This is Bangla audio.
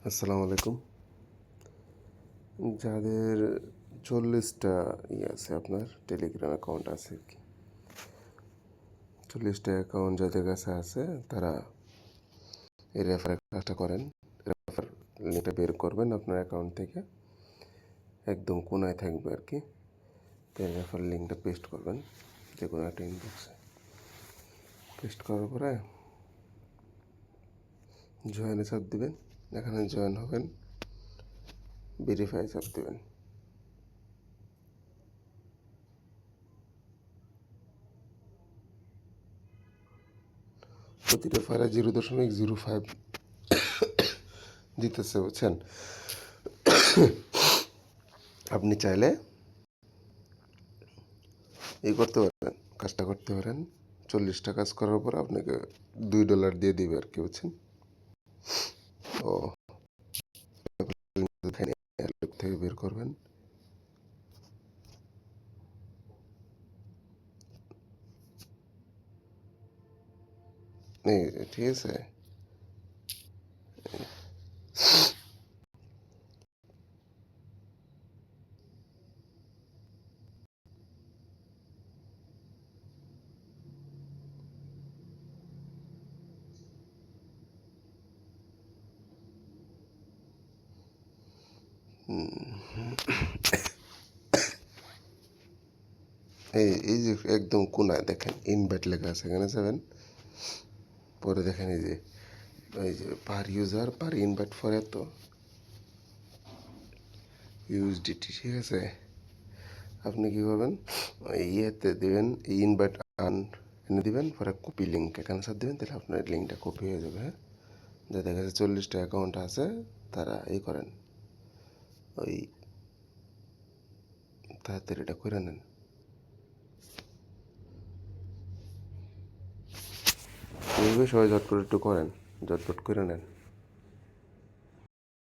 আসসালামু আলাইকুম। যাদের 40টা আছে, আপনার টেলিগ্রাম অ্যাকাউন্ট আছে আর কি, 40টা অ্যাকাউন্ট যাদের কাছে আছে তারা এই রেফারের কাজটা করেন। রেফার লিঙ্কটা বের করবেন আপনার অ্যাকাউন্ট থেকে, একদম কোনায় থাকবে আর কি। রেফার লিঙ্কটা পেস্ট করবেন যে কোনো একটা ইনবক্সে। পেস্ট করার পরে জয়েনে চাপ দিবেন, এখানে জয়েন হবেন, ভেরিফাই চাপ দেবেন। প্রতি রেফারে 0.05 দিতেছে, বুঝছেন? আপনি চাইলে করতে পারেন, কাজটা করতে পারেন। 40টা কাজ করার পর আপনাকে $2 দিয়ে দিবে আর কি, বুঝছেন? ও থেকে বের করবেন, ঠিক আছে। এই যে একদম কোনায় দেখেন ইনভাইট লেখা আছে, এখানে যাবেন। পরে দেখেন এই যে পার ইউজার পার ইনভাইট ফর এত ইউএসডিটি, ঠিক আছে। আপনি কী করবেন, ইয়েতে দেবেন ইনভাইট আন এনে দেবেন, পরে কপি লিঙ্ক এখানে সাথে দেবেন, তাহলে আপনার লিঙ্কটা কপি হয়ে যাবে। হ্যাঁ, যাদের কাছে 40টা অ্যাকাউন্ট আছে তারা করেন, ওই তাড়াতাড়ি এটা করে নেন। এইভাবে সবাই ঝটপট একটু করেন, ঝটপট করে নেন।